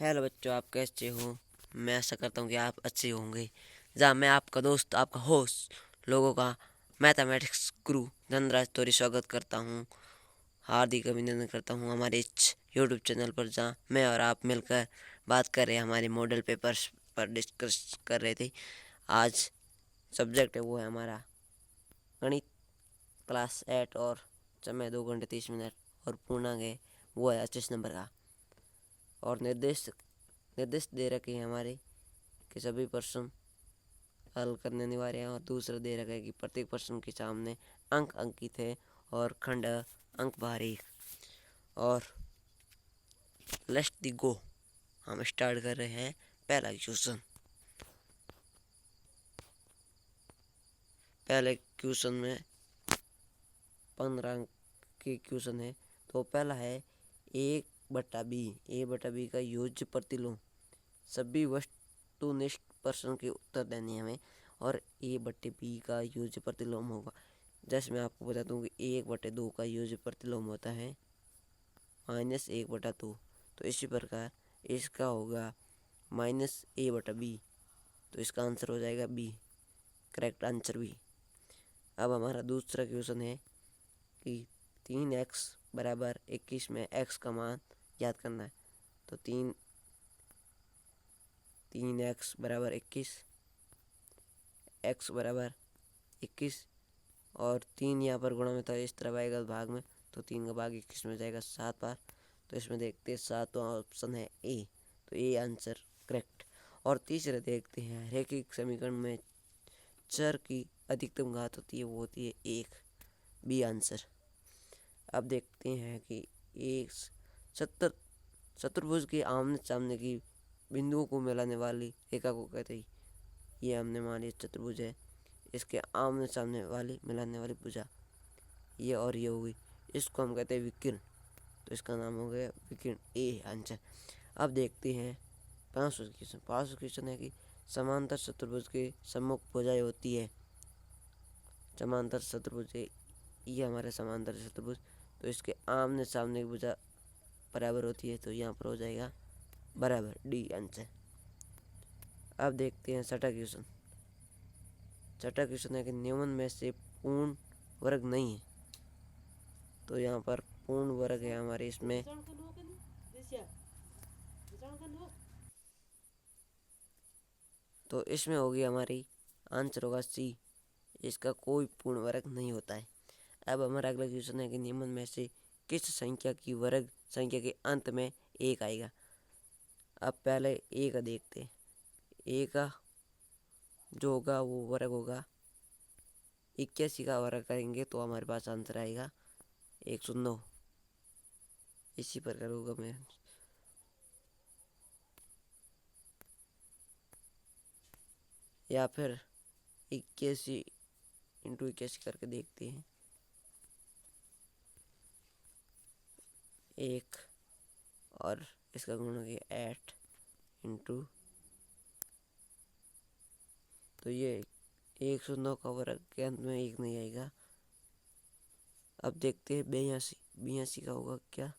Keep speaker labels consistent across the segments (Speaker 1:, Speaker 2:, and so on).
Speaker 1: Hello बच्चों, आप कैसे हो। मैं आशा करता हूँ कि आप अच्छे होंगे। जहाँ मैं आपका दोस्त, आपका होस्ट, लोगों का मैथमेटिक्स गुरु धनराज तोरी स्वागत करता हूँ। हार्दिक अभिनंदन करता हूँ हमारे इस यूट्यूब चैनल पर, जहाँ मैं और आप मिलकर बात कर रहे हैं, हमारे मॉडल पेपर्स पर डिस्कस कर रहे थे। आज सब्जेक्ट है वो है हमारा गणित क्लास 8 और समय 2 घंटे 30 मिनट, और पूर्णांक है वो है 25 नंबर का। और निर्देश निर्देश दे रखे हैं हमारे कि सभी प्रश्न हल करने अनिवार्य है, और दूसरा दे रखा है कि प्रत्येक प्रश्न के सामने अंक अंकित है और खंड अंक भारी। और लेट्स दी गो, हम स्टार्ट कर रहे हैं पहला क्वेश्चन। पहले क्वेश्चन में 15 अंक के क्वेश्चन है। तो पहला है ए बटा बी का योज्य प्रतिलोम। सभी वस्तुनिष्ठ प्रश्न के उत्तर देने हैं हमें, और ए/बी का योज्य प्रतिलोम होगा। जैसे मैं आपको बता दूं कि 1/2 का योज्य प्रतिलोम होता है -1/2। तो इसी प्रकार इसका होगा -a/b। तो इसका आंसर हो जाएगा बी, करेक्ट आंसर बी। अब हमारा दूसरा क्वेश्चन है कि 3x = 21 में x का मान याद करना है। तो 3x = 21, x = 21, और 3 यहाँ पर गुणा में था, इस तरफ आएगा भाग में, तो 3 का भाग 21 में जाएगा 7 बार। तो इसमें देखते हैं 7वां ऑप्शन है ए, तो ए आंसर करेक्ट। और तीसरा देखते हैं, रैखिक समीकरण में चर की अधिकतम घात होती है, वो होती है 1, बी आंसर। अब देखते हैं कि एक चतुर्भुज के आमने सामने की बिंदुओं को मिलाने वाली रेखा को कहते हैं। ये हमने मान लिया चतुर्भुज है, इसके आमने सामने वाली मिलाने वाली भुजा ये और ये होगी, इसको हम कहते हैं विकिरण। तो इसका नाम हो गया विकिरण, ए आंसर। अब देखते हैं 5वां क्वेश्चन। 5वां क्वेश्चन है कि समांतर चतुर्भुज के सम्मुख भुजाएं होती है। समांतर चतुर्भुज ये हमारे समांतर चतुर्भुज, तो इसके आमने सामने की भुजा बराबर होती है, तो यहाँ पर हो जाएगा बराबर, डी आंसर। अब देखते हैं 6वां क्वेश्चन। 6वां क्वेश्चन है कि निम्न में से पूर्ण वर्ग नहीं है। तो यहाँ पर पूर्ण वर्ग है हमारे इसमें, तो इसमें होगी हमारी आंसर होगा सी, इसका कोई पूर्ण वर्ग नहीं होता है। अब हमारा अगला क्वेश्चन है कि निम्न में से किस संख्या की वर्ग संख्या के अंत में 1 आएगा। अब पहले ए का देखते हैं। ए का जो होगा वो वर्ग होगा 81 का वर्ग करेंगे तो हमारे पास आंसर आएगा 109। इसी प्रकार होगा मेरा, या फिर 81 × 81 करके देखते हैं। 1 और इसका गुण हो गया 8 इंटू, तो ये 109 का वर्ग के अंत में 1 नहीं आएगा। अब देखते हैं 82 का होगा क्या।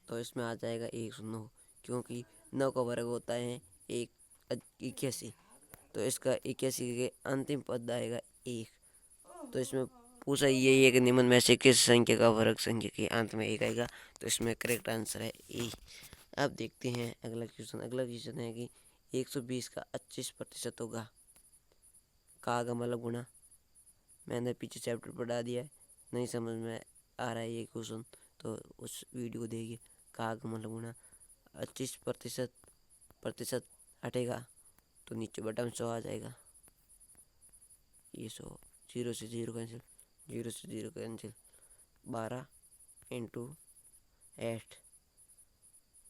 Speaker 1: तो इसमें आ जाएगा 109, क्योंकि 9 का वर्ग होता है 81। तो इसका 81 के अंतिम पद आएगा 1। तो इसमें पूछा यही है कि निम्न में से किस संख्या का वर्ग संख्या के अंत में 1 आएगा। तो इसमें करेक्ट आंसर है ए। अब देखते हैं अगला क्वेश्चन। अगला क्वेश्चन है कि 120 का 25% होगा। का मतलब गुणा, मैंने पीछे चैप्टर पढ़ा दिया है, नहीं समझ में आ रहा है ये क्वेश्चन तो उस वीडियो को देखिए। का मतलब गुणा 25% हटेगा तो नीचे बटा में 100 आ जाएगा। ये 100, 0 से 0 कैंसिल, 0 से 0 कैंसिल, 12 इंटू 8।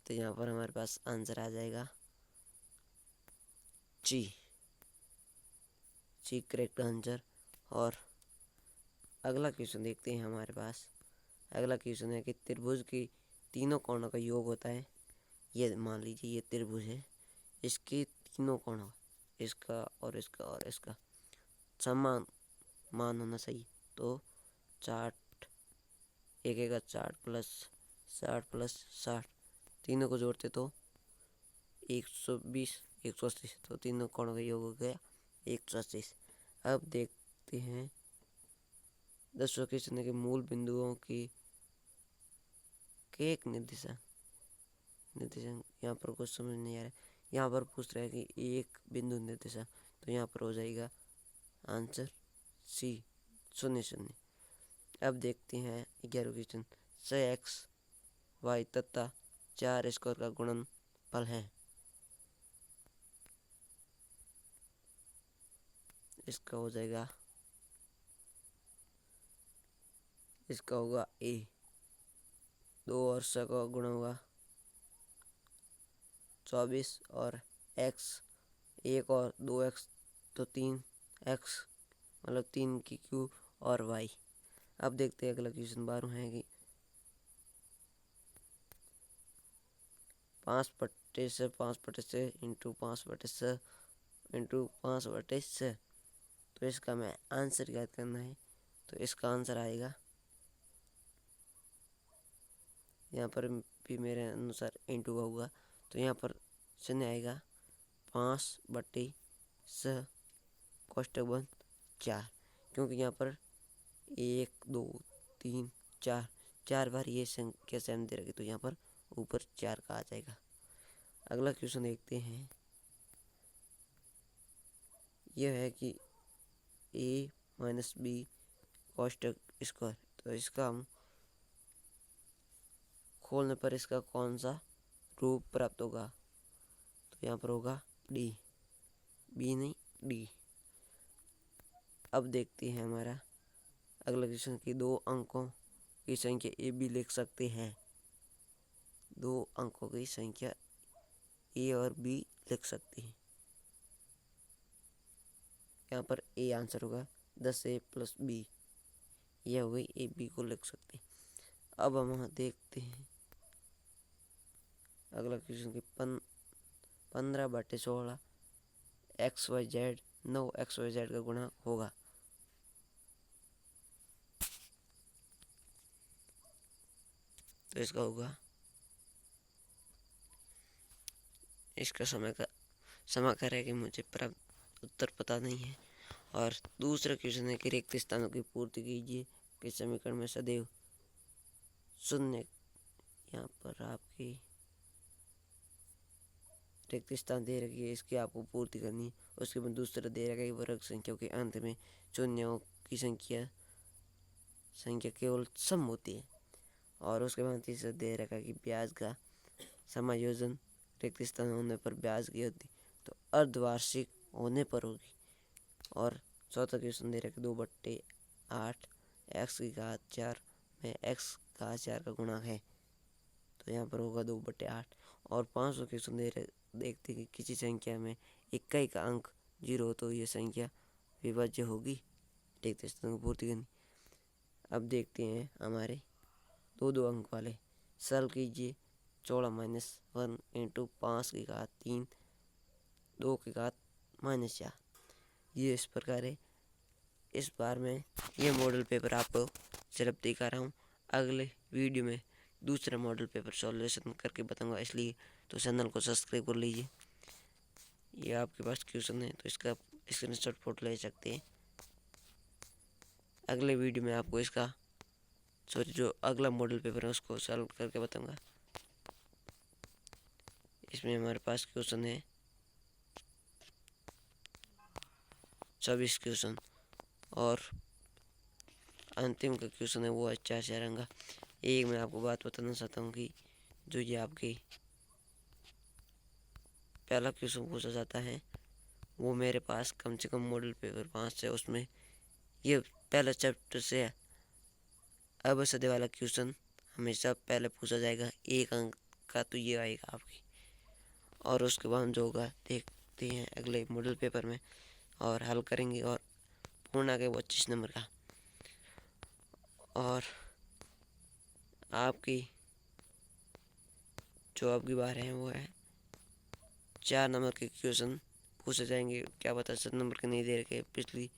Speaker 1: तो यहाँ पर हमारे पास आंसर आ जाएगा जी, करेक्ट आंसर। और अगला क्वेश्चन देखते हैं हमारे पास। अगला क्वेश्चन है कि त्रिभुज के तीनों कोणों का योग होता है। ये मान लीजिए ये त्रिभुज है, इसके तीनों कोणों, इसका और इसका और इसका समान मान होना चाहिए। तो 60, एक एक 60 + 60 तीनों को जोड़ते तो 120, 180, तो तीनों कोणों का योग हो गया 180। अब देखते हैं 10वां क्वेश्चन है कि मूल बिंदुओं की एक निर्देशांक यहाँ पर कुछ समझ नहीं आ रहा है। यहाँ पर पूछ रहा है कि एक बिंदु निर्देशांक, तो यहाँ पर हो जाएगा आंसर सी 0 0। अब देखते हैं 11वां क्वेश्चन 6x y तथा 4 स्क्वायर का गुणनफल है। इसका हो जाएगा, इसका होगा ए, 2 और 6 का गुणा होगा 24 और x 1 और 2x तो 3x मतलब 3 की क्यूब और y। अब देखते हैं अगला क्वेश्चन 12 है कि 5/6 इंटू 5/6 इंटू 5/6, तो इसका मैं आंसर याद करना है। तो इसका आंसर आएगा, यहाँ पर भी मेरे अनुसार इंटू का होगा, तो यहाँ पर शून्य आएगा 5/6 कोष्टक बंद 4, क्योंकि यहाँ पर 1 2 3 4 बार ये संख्या सेम दे रखी, तो यहाँ पर ऊपर 4 का आ जाएगा। अगला क्वेश्चन देखते हैं, यह है कि a - b कोष्टक स्क्वायर, तो इसका हम खोलने पर इसका कौन सा रूप प्राप्त होगा, तो यहाँ पर होगा डी, बी नहीं डी। अब देखते हैं हमारा अगला क्वेश्चन की 2 अंकों की संख्या ए बी लिख सकते हैं। 2 अंकों की संख्या ए और बी लिख सकते हैं। यहाँ पर ए आंसर होगा 10a + b, यह हो गई ए बी को लिख सकते हैं। अब हम देखते हैं अगला क्वेश्चन की 15/16 XYZ 9 XYZ का गुणा होगा। तो इसका होगा, इसका समाकर है कि मुझे प्राप्त उत्तर पता नहीं है। और दूसरा क्वेश्चन है कि रिक्त स्थानों की पूर्ति कीजिए कि समीकरण में सदैव शून्य। यहाँ पर आपकी रिक्त स्थान दे रखी है, इसकी आपको पूर्ति करनी है। उसके बाद दूसरा दे रखा है वर्ग संख्याओं के अंत में शून्यों की संख्या केवल सम होती है। और उसके बाद तीसरा दे रखा है कि ब्याज का समायोजन रिक्त स्थान होने पर ब्याज की होती, तो अर्धवार्षिक होने पर होगी। और चौथा क्वेश्चन दे रखा है 2/8 x⁴ में x⁴ का गुणा है, तो यहाँ पर होगा 2/8। और 5वां क्वेश्चन देखते कि किसी संख्या में इकाई का अंक 0 हो तो यह संख्या विभाज्य होगी। रिक्त स्थान की पूर्ति करनी। अब देखते हैं हमारे 2 अंक वाले, सरल कीजिए 16 - 1 इंटू 5⁵3 2⁻⁻4, ये इस प्रकार है। इस बार मैं ये मॉडल पेपर आपको सिर्फ दिखा रहा हूँ। अगले वीडियो में दूसरा मॉडल पेपर सॉल्यूशन करके बताऊँगा, इसलिए तो चैनल को सब्सक्राइब कर लीजिए। ये आपके पास क्वेश्चन है तो इसका स्क्रीनशॉट फोटो ले सकते हैं। अगले वीडियो में आपको इसका जो अगला मॉडल पेपर है उसको सॉल्व करके बताऊँगा। इसमें हमारे पास क्वेश्चन है 24 क्वेश्चन, और अंतिम का क्वेश्चन है वो है 4 अंक का। एक मैं आपको बात बताना चाहता हूँ कि जो ये आपके पहला क्वेश्चन पूछा जाता है वो मेरे पास कम से कम मॉडल पेपर 5 है, उसमें ये पहला चैप्टर से है। अब सदे वाला क्वेश्चन हमेशा पहले पूछा जाएगा, 1 अंक का, तो ये आएगा आपकी। और उसके बाद जो होगा देखते हैं अगले मॉडल पेपर में, और हल करेंगे। और पूर्ण आ गए 25 नंबर का। और आपकी जो आपकी बार है वो है 4 नंबर के क्वेश्चन पूछे जाएंगे। क्या पता 7 नंबर के नहीं दे रखे पिछली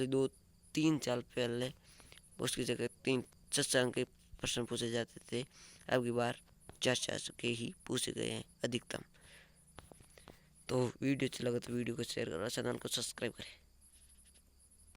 Speaker 1: 2 3 साल पहले उसकी जगह 4 अंक के प्रश्न पूछे जाते थे, अब की बार 4 के ही पूछे गए हैं अधिकतम। तो वीडियो अच्छा लगा तो वीडियो को शेयर करो, चैनल को सब्सक्राइब करें।